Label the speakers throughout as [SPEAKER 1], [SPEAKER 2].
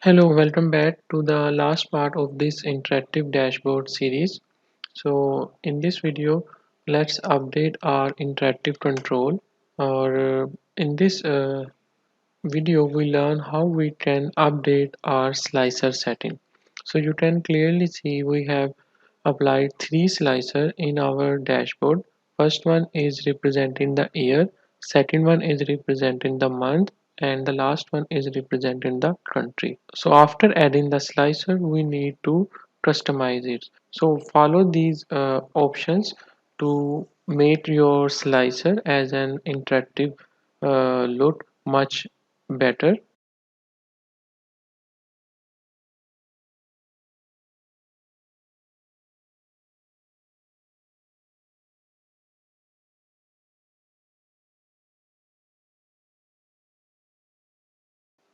[SPEAKER 1] Hello, welcome back to the last part of this interactive dashboard series. So in this video, let's update our interactive control or in this video we learn how we can update our slicer setting. So you can clearly see we have applied three slicer in our dashboard. First one is representing the year, second one is representing the month, and the last one is representing the country. So after adding the slicer we need to customize it. So follow these options to make your slicer as an interactive look much better.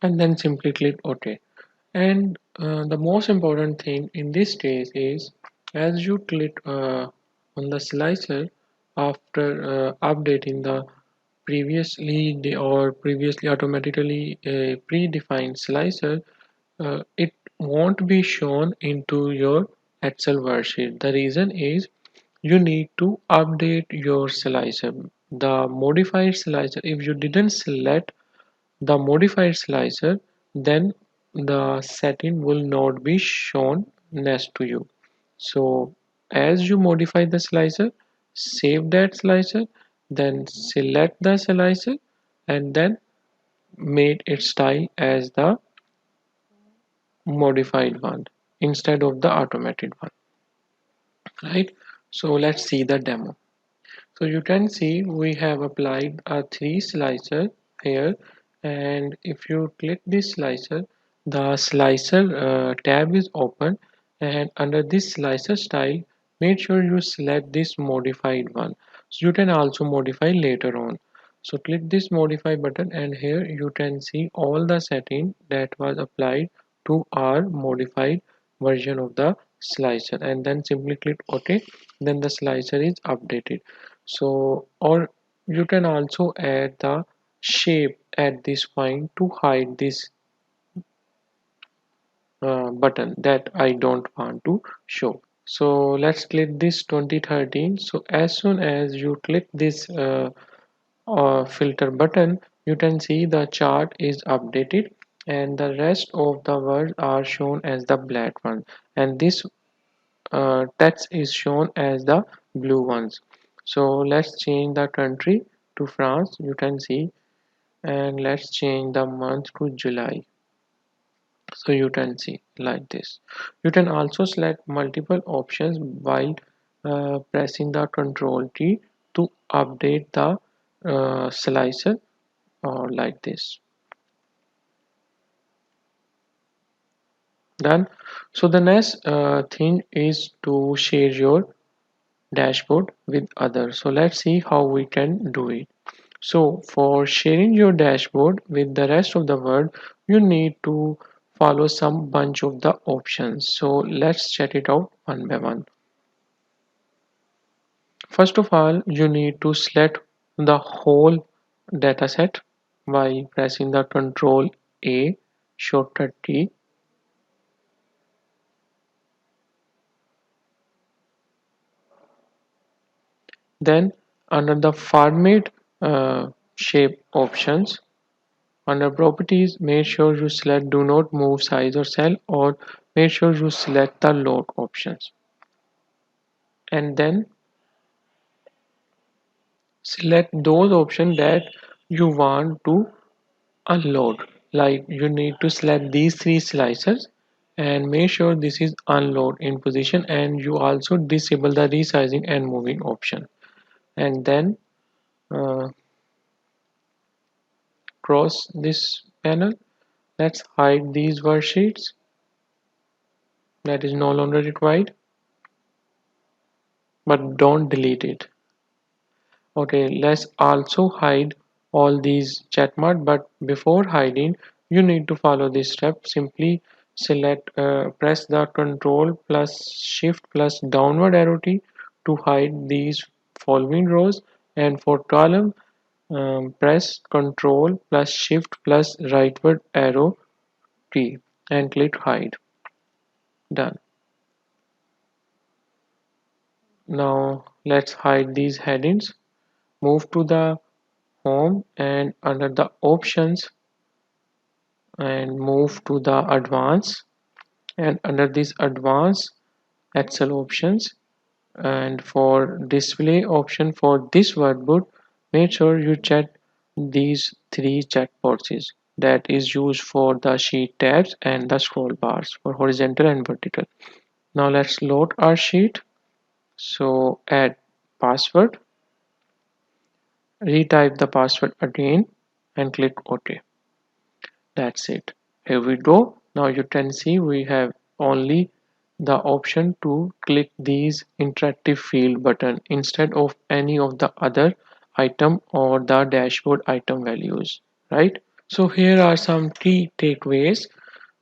[SPEAKER 1] And then simply click OK. And the most important thing in this stage is as you click on the slicer after updating the previously automatically predefined slicer, it won't be shown into your Excel worksheet. The reason is you need to update your slicer. The modified slicer, if you didn't select the modified slicer, then the setting will not be shown next to you. So as you modify the slicer, save that slicer, then select the slicer and then make its style as the modified one instead of the automated one, right? So let's see the demo. So you can see we have applied a three slicer here, and if you click this slicer, the slicer tab is open, and under this slicer style make sure you select this modified one, so you can also modify later on. So click this modify button and here you can see all the setting that was applied to our modified version of the slicer, and then simply click OK. Then the slicer is updated. So or you can also add the shape at this point to hide this button that I don't want to show. So let's click this 2013. So as soon as you click this filter button, you can see the chart is updated and the rest of the words are shown as the black one, and this text is shown as the blue ones. So let's change the country to France, you can see, and let's change the month to July. So you can see like this. You can also select multiple options while pressing the Control key to update the slicer or like this. Done. So the next thing is to share your dashboard with others. So let's see how we can do it. So for sharing your dashboard with the rest of the world, you need to follow some bunch of the options. So let's check it out one by one. First of all, you need to select the whole dataset by pressing the Control A shortcut key. Then under the format shape options, under properties, make sure you select do not move size or cell, or make sure you select the lock options. And then select those options that you want to unload. Like you need to select these three slicers and make sure this is unload in position, and you also disable the resizing and moving option. And then uh, cross this panel. Let's hide these worksheets that is no longer required, but don't delete it. Okay, let's also hide all these chat marks, but before hiding, you need to follow this step. Simply press the Control plus Shift plus downward arrow key to hide these following rows, and for column, press Control plus Shift plus rightward arrow key. and click hide. Done. Now let's hide these headings. Move to the home and under the options and move to the advanced, and under this advanced Excel options, and for display option for this workbook, make sure you check these three check boxes that is used for the sheet tabs and the scroll bars for horizontal and vertical. Now let's load our sheet. So add password, retype the password again and click OK. That's it. Here we go. Now you can see we have only the option to click these interactive field button instead of any of the other item or the dashboard item values, right? So here are some key takeaways.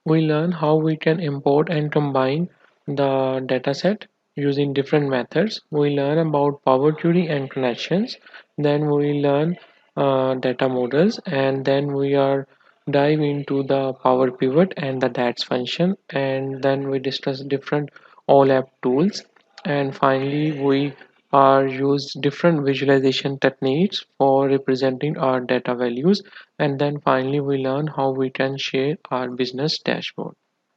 [SPEAKER 1] We learn how we can import and combine the dataset using different methods. We learn about Power Query and connections. Then we learn data models, and then we are dive into the Power Pivot and the DAX function, and then we discuss different OLAP tools, and finally we are use different visualization techniques for representing our data values, and then finally we learn how we can share our business dashboard.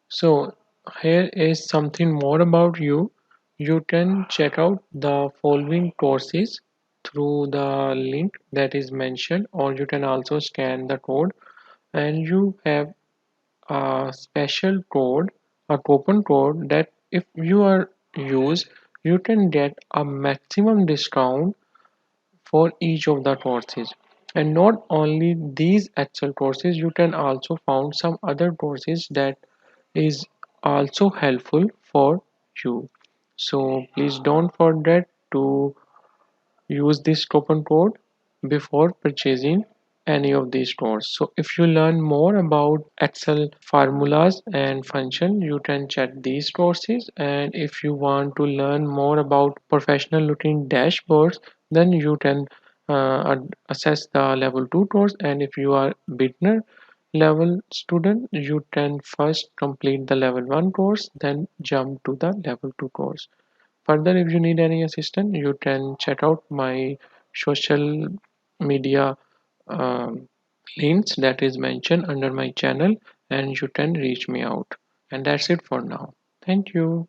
[SPEAKER 1] So here is something more about you. You can check out the following courses through the link that is mentioned, or you can also scan the code, and you have a special code, a coupon code that if you are use, you can get a maximum discount for each of the courses. And not only these actual courses, you can also found some other courses that is also helpful for you. So please don't forget to use this coupon code before purchasing any of these stores. So if you learn more about Excel formulas and function, you can check these courses. And if you want to learn more about professional looking dashboards, then you can assess the level 2 course. And if you are beginner level student, you can first complete the level 1 course, then jump to the level 2 course. Further, if you need any assistance, you can check out my social media um, links that is mentioned under my channel, and you can reach me out. And that's it for now. Thank you.